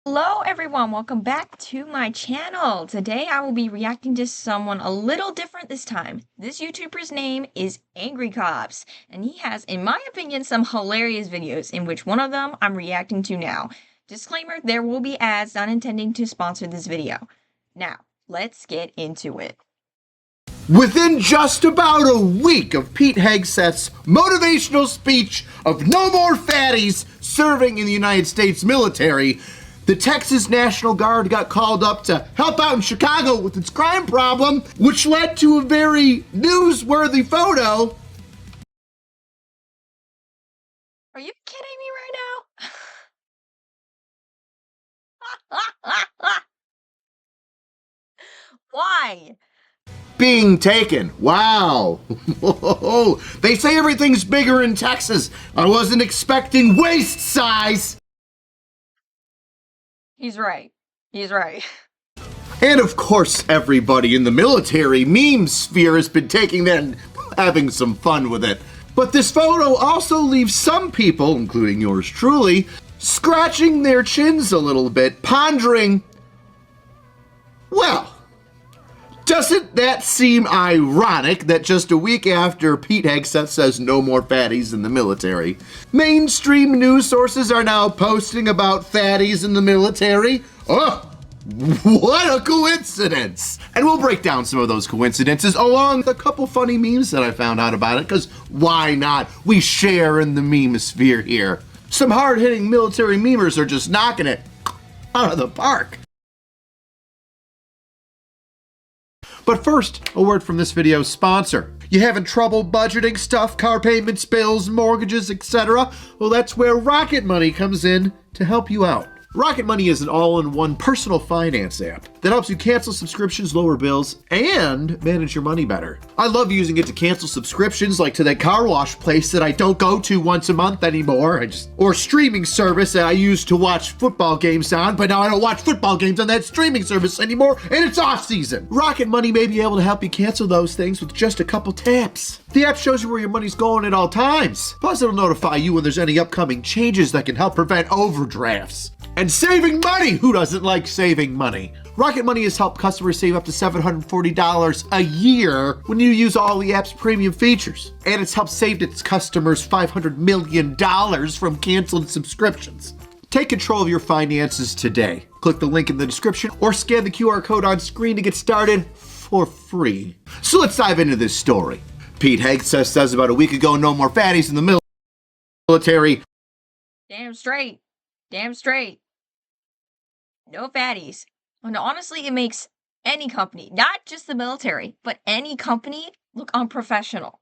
Hello everyone, welcome back to my channel. Today I will be reacting to someone a little different this time. This YouTuber's name is Angry Cops, and he has, in my opinion, some hilarious videos, in which one of them I'm reacting to now. Disclaimer, there will be ads, not intending to sponsor this video. Now, let's get into it. Within just about a week of Pete Hegseth's motivational speech of no more fatties serving in the United States military, the Texas National Guard got called up to help out in Chicago with its crime problem, which led to a very newsworthy photo. Are you kidding me right now? Why? Being taken. Wow. They say everything's bigger in Texas. I wasn't expecting waist size. He's right. He's right. And of course, everybody in the military meme sphere has been taking that and having some fun with it. But this photo also leaves some people, including yours truly, scratching their chins a little bit, pondering, well, doesn't that seem ironic that just a week after Pete Hegseth says no more fatties in the military, mainstream news sources are now posting about fatties in the military? Oh, what a coincidence! And we'll break down some of those coincidences along with a couple funny memes that I found out about it, because why not? We share in the meme sphere here. Some hard-hitting military memers are just knocking it out of the park. But first, a word from this video's sponsor. You having trouble budgeting stuff, car payments, bills, mortgages, etc.? Well, that's where Rocket Money comes in to help you out. Rocket Money is an all-in-one personal finance app that helps you cancel subscriptions, lower bills, and manage your money better. I love using it to cancel subscriptions, like to that car wash place that I don't go to once a month anymore, or streaming service that I used to watch football games on, but now I don't watch football games on that streaming service anymore, and it's off season. Rocket Money may be able to help you cancel those things with just a couple taps. The app shows you where your money's going at all times. Plus, it'll notify you when there's any upcoming changes that can help prevent overdrafts. And saving money! Who doesn't like saving money? Rocket Money has helped customers save up to $740 a year when you use all the app's premium features. And it's helped save its customers $500 million from canceled subscriptions. Take control of your finances today. Click the link in the description or scan the QR code on screen to get started for free. So let's dive into this story. Pete Hegseth says about a week ago, no more fatties in the military. Damn straight. Damn straight. No fatties. And honestly, it makes any company, not just the military, but any company, look unprofessional.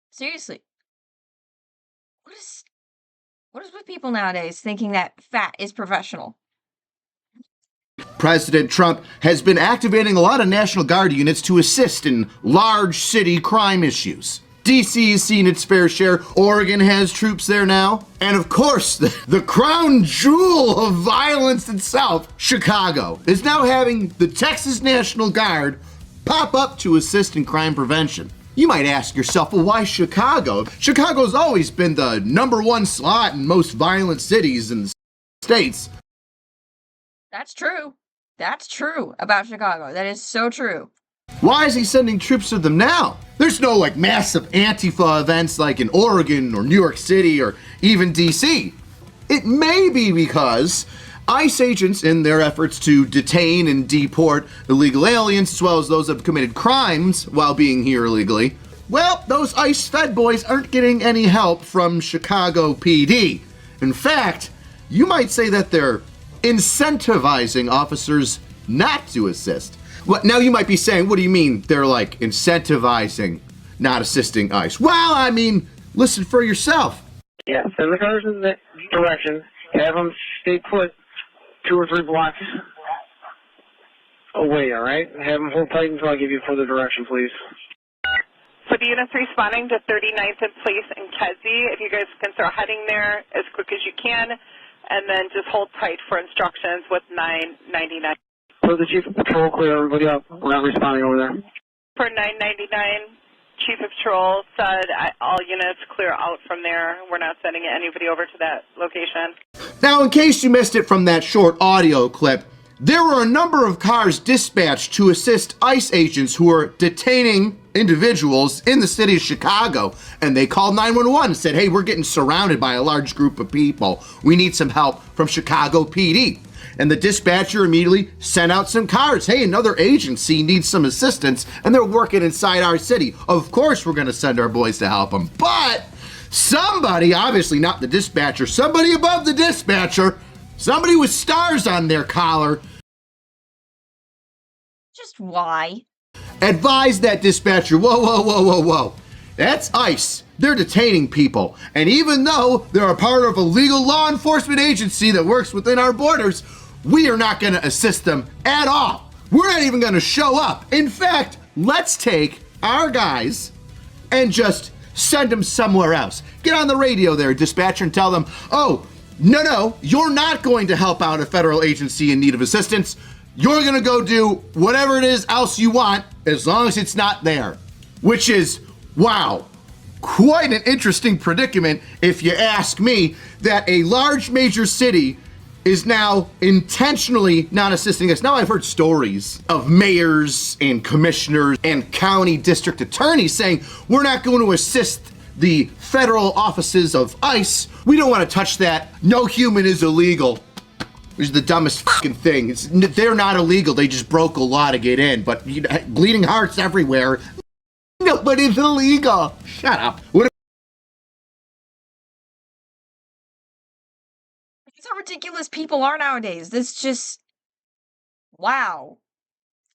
Seriously. What is with people nowadays thinking that fat is professional? President Trump has been activating a lot of National Guard units to assist in large city crime issues. DC has seen its fair share. Oregon has troops there now. And of course, the crown jewel of violence itself, Chicago, is now having the Texas National Guard pop up to assist in crime prevention. You might ask yourself, well, why Chicago? Chicago's always been the #1 slot in most violent cities in the States. That's true. That's true about Chicago. That is so true. Why is he sending troops to them now? There's no massive Antifa events like in Oregon or New York City or even DC. It may be because ICE agents, in their efforts to detain and deport illegal aliens as well as those that have committed crimes while being here illegally, well, those ICE Fed boys aren't getting any help from Chicago PD. In fact, you might say that they're incentivizing officers not to assist. Well, now you might be saying, what do you mean they're incentivizing not assisting ICE? Well, I mean, listen for yourself. Yeah, send the cars in that direction. Have them stay put 2 or 3 blocks away, all right? Have them hold tight until I give you further direction, please. So the units responding to 39th and Place in Kedzie, if you guys can start heading there as quick as you can, and then just hold tight for instructions with 999. So the Chief of Patrol, clear everybody up. We're not responding over there. For 999, Chief of Patrol said all units clear out from there. We're not sending anybody over to that location. Now, in case you missed it from that short audio clip, there were a number of cars dispatched to assist ICE agents who were detaining individuals in the city of Chicago. And they called 911 and said, hey, we're getting surrounded by a large group of people. We need some help from Chicago PD. And the dispatcher immediately sent out some cars. Hey, another agency needs some assistance, and they're working inside our city. Of course, we're going to send our boys to help them. But somebody, obviously not the dispatcher, somebody above the dispatcher, somebody with stars on their collar, Just why? advised that dispatcher, whoa. That's ICE. They're detaining people. And even though they're a part of a legal law enforcement agency that works within our borders, we are not going to assist them at all. We're not even going to show up. In fact, let's take our guys and just send them somewhere else. Get on the radio there, dispatcher, and tell them, oh, no, you're not going to help out a federal agency in need of assistance. You're going to go do whatever it is else you want as long as it's not there. Which is, wow, quite an interesting predicament if you ask me, that a large major city is now intentionally not assisting us. Now I've heard stories of mayors and commissioners and county district attorneys saying, we're not going to assist the federal offices of ICE. We don't want to touch that. No human is illegal. Which is the dumbest fucking thing. They're not illegal. They just broke a law to get in. But bleeding hearts everywhere. Nobody's illegal. Shut up. That's how ridiculous people are nowadays. This just... wow.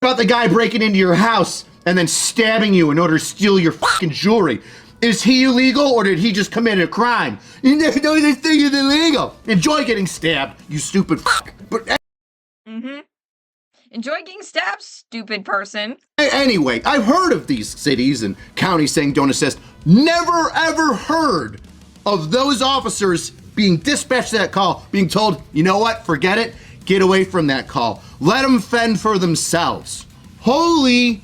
About the guy breaking into your house and then stabbing you in order to steal your fucking jewelry. Is he illegal, or did he just commit a crime? No, this thing is illegal. Enjoy getting stabbed, you stupid fuck. But Enjoy getting stabbed, stupid person. anyway, I've heard of these cities and counties saying don't assist. Never ever heard of those officers being dispatched to that call, being told, you know what, forget it, get away from that call. Let them fend for themselves. Holy...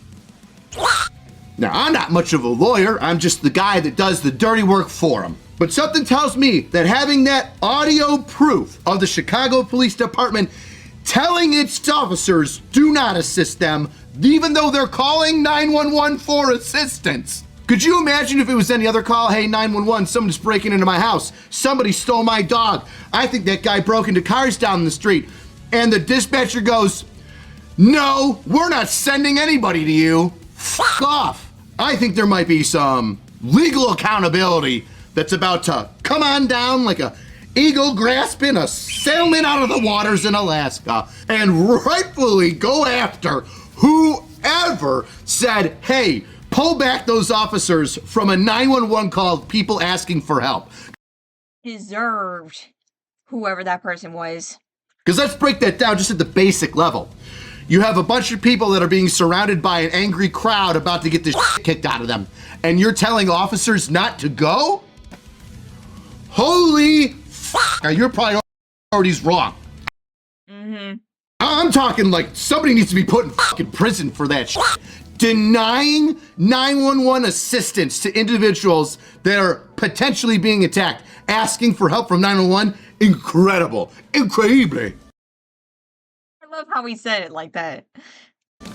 Now, I'm not much of a lawyer, I'm just the guy that does the dirty work for them. But something tells me that having that audio proof of the Chicago Police Department telling its officers do not assist them, even though they're calling 911 for assistance. Could you imagine if it was any other call? Hey, 911, someone's breaking into my house. Somebody stole my dog. I think that guy broke into cars down the street. And the dispatcher goes, no, we're not sending anybody to you. Fuck off. I think there might be some legal accountability that's about to come on down like a eagle grasping a salmon out of the waters in Alaska and rightfully go after whoever said, hey, pull back those officers from a 911 call, people asking for help. Deserved. Whoever that person was. Because let's break that down just at the basic level. You have a bunch of people that are being surrounded by an angry crowd about to get the shit kicked out of them. And you're telling officers not to go? Holy fuck, are your priorities wrong? I'm talking like somebody needs to be put in fucking prison for that shit. Denying 911 assistance to individuals that are potentially being attacked, asking for help from 911, incredible, increíble. I love how he said it like that.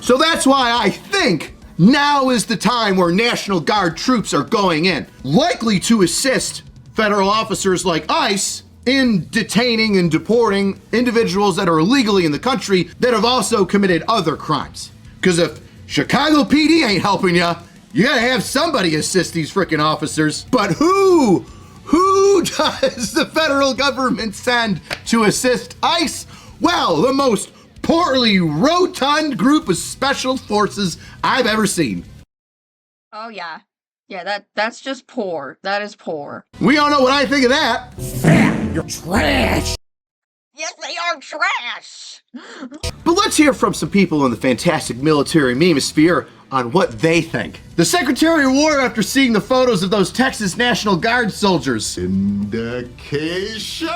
So that's why I think now is the time where National Guard troops are going in, likely to assist federal officers like ICE in detaining and deporting individuals that are illegally in the country that have also committed other crimes. Because if Chicago PD ain't helping you, you gotta have somebody assist these freaking officers. But who does the federal government send to assist ICE? Well, the most poorly rotund group of special forces I've ever seen. Oh yeah. Yeah, that's just poor. That is poor. We all know what I think of that. You're trash. Yes, they are trash. But let's hear from some people in the fantastic military memosphere on what they think. The Secretary of War, after seeing the photos of those Texas National Guard soldiers. Indication.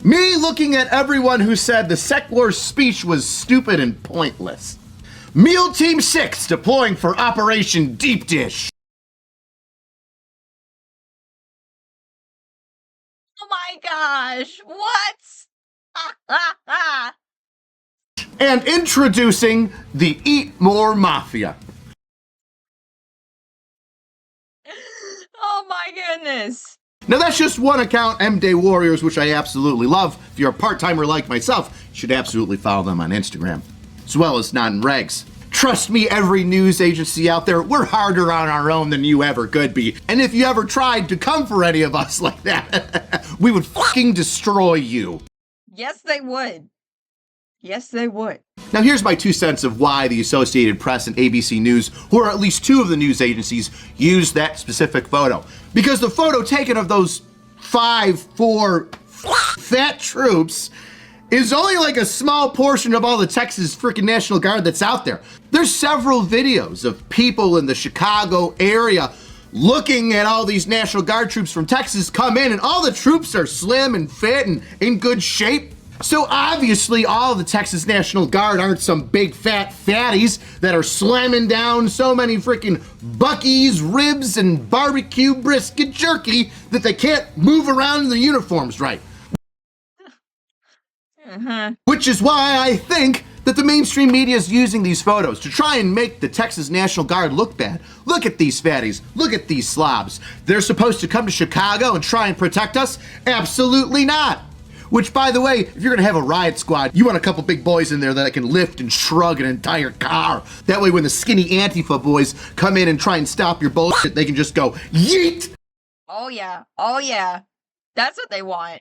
Me looking at everyone who said the Sec War's speech was stupid and pointless. MEAL Team 6 deploying for Operation Deep Dish. Oh my gosh, what? And introducing the Eat More Mafia. Oh my goodness. Now that's just one account, M-Day Warriors, which I absolutely love. If you're a part-timer like myself, you should absolutely follow them on Instagram, as well as Not in Regs. Trust me, every news agency out there, we're harder on our own than you ever could be. And if you ever tried to come for any of us like that, we would fucking destroy you. Yes, they would. Yes, they would. Now here's my 2 cents of why the Associated Press and ABC News, or at least 2 of the news agencies, used that specific photo. Because the photo taken of those 4 fat troops is only like a small portion of all the Texas freaking National Guard that's out there. There's several videos of people in the Chicago area looking at all these National Guard troops from Texas come in, and all the troops are slim and fit and in good shape. So obviously all the Texas National Guard aren't some big fat fatties that are slamming down so many freaking Buc-ee's, ribs, and barbecue brisket jerky that they can't move around in their uniforms right. Which is why I think that the mainstream media is using these photos to try and make the Texas National Guard look bad. Look at these fatties. Look at these slobs. They're supposed to come to Chicago and try and protect us? Absolutely not. Which, by the way, if you're gonna have a riot squad, you want a couple big boys in there that can lift and shrug an entire car. That way when the skinny Antifa boys come in and try and stop your bullshit, they can just go, yeet! Oh yeah, oh yeah. That's what they want.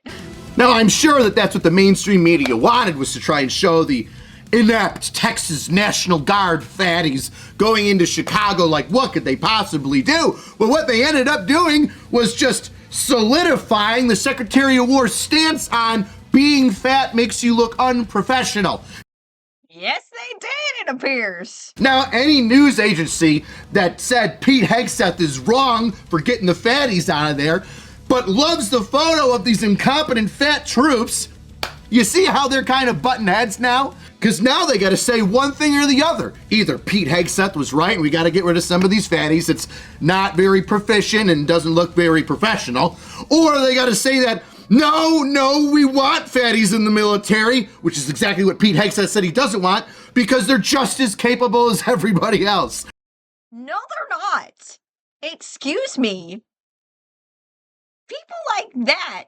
Now, I'm sure that that's what the mainstream media wanted, was to try and show the inept Texas National Guard fatties going into Chicago like, what could they possibly do? But what they ended up doing was just solidifying the Secretary of War's stance on being fat makes you look unprofessional. Yes, they did, it appears. Now, any news agency that said Pete Hegseth is wrong for getting the fatties out of there, but loves the photo of these incompetent fat troops, you see how they're kind of butting heads now? Because now they got to say one thing or the other. Either Pete Hegseth was right and we got to get rid of some of these fatties that's not very proficient and doesn't look very professional, or they got to say that, no, we want fatties in the military, which is exactly what Pete Hegseth said he doesn't want, because they're just as capable as everybody else. No, they're not. Excuse me. People like that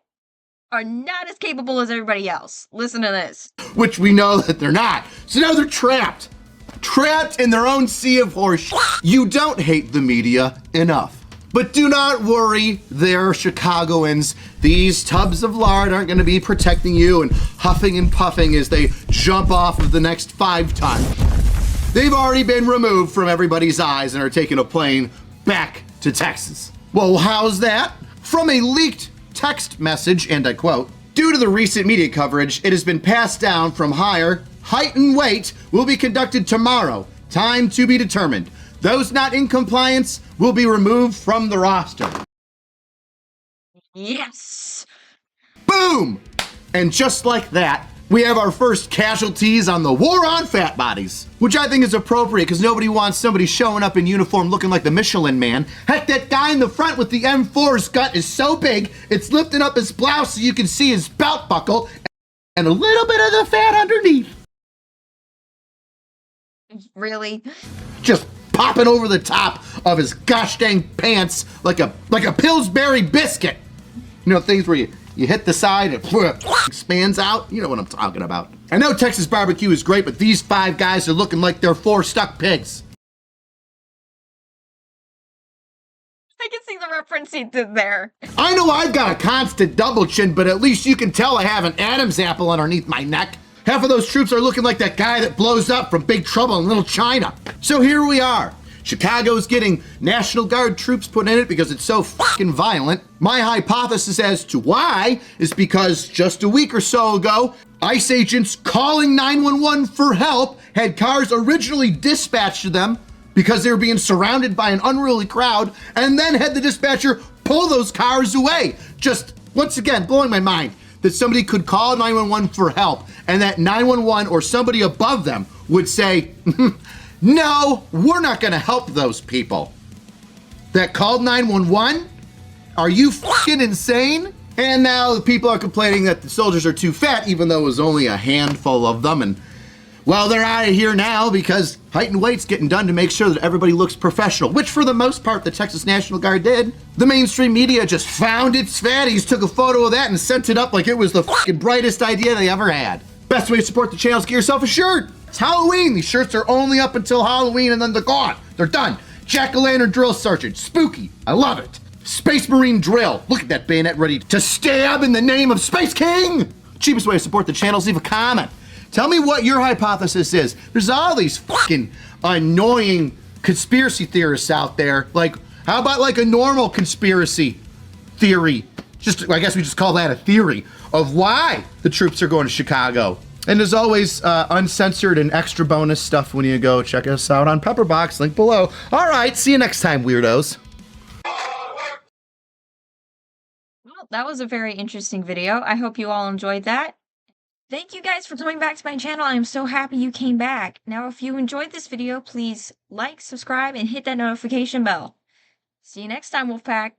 are not as capable as everybody else. Listen to this. Which we know that they're not. So now they're trapped. Trapped in their own sea of horse. You don't hate the media enough. But do not worry there, Chicagoans. These tubs of lard aren't going to be protecting you and huffing and puffing as they jump off of the next 5 ton. They've already been removed from everybody's eyes and are taking a plane back to Texas. Well, how's that? From a leaked text message, and I quote, "Due to the recent media coverage, it has been passed down from higher. Height and weight will be conducted tomorrow. Time to be determined. Those not in compliance will be removed from the roster." Yes. Boom! And just like that, we have our first casualties on the war on fat bodies, which I think is appropriate because nobody wants somebody showing up in uniform looking like the Michelin Man. Heck, that guy in the front with the M4's gut is so big, it's lifting up his blouse so you can see his belt buckle and a little bit of the fat underneath. Really? Just popping over the top of his gosh dang pants like a Pillsbury biscuit. You know, things where you hit the side and it expands out. You know what I'm talking about. I know Texas barbecue is great, but these 5 guys are looking like they're 4 stuck pigs. I can see the reference he did there. I know I've got a constant double chin, but at least you can tell I have an Adam's apple underneath my neck. Half of those troops are looking like that guy that blows up from Big Trouble in Little China. So here we are. Chicago's getting National Guard troops put in it because it's so fucking violent. My hypothesis as to why is because just a week or so ago, ICE agents calling 911 for help had cars originally dispatched to them because they were being surrounded by an unruly crowd, and then had the dispatcher pull those cars away. Just, once again, blowing my mind that somebody could call 911 for help and that 911 or somebody above them would say, no, we're not gonna help those people that called 911. Are you fucking insane? And now the people are complaining that the soldiers are too fat, even though it was only a handful of them. And, well, they're out of here now because height and weight's getting done to make sure that everybody looks professional, which for the most part the Texas National Guard did. The mainstream media just found its fatties, took a photo of that, and sent it up like it was the fucking brightest idea they ever had. Best way to support the channel is get yourself a shirt. It's Halloween. These shirts are only up until Halloween and then they're gone. They're done. Jack-o'-lantern drill sergeant. Spooky. I love it. Space Marine drill. Look at that bayonet ready to stab in the name of Space King. Cheapest way to support the channel is leave a comment. Tell me what your hypothesis is. There's all these fucking annoying conspiracy theorists out there. Like, how about like a normal conspiracy theory? Just, I guess we just call that a theory of why the troops are going to Chicago. And as always, uncensored and extra bonus stuff when you go check us out on Pepperbox, link below. All right, see you next time, weirdos. Well, that was a very interesting video. I hope you all enjoyed that. Thank you guys for coming back to my channel. I am so happy you came back. Now, if you enjoyed this video, please like, subscribe, and hit that notification bell. See you next time, Wolfpack.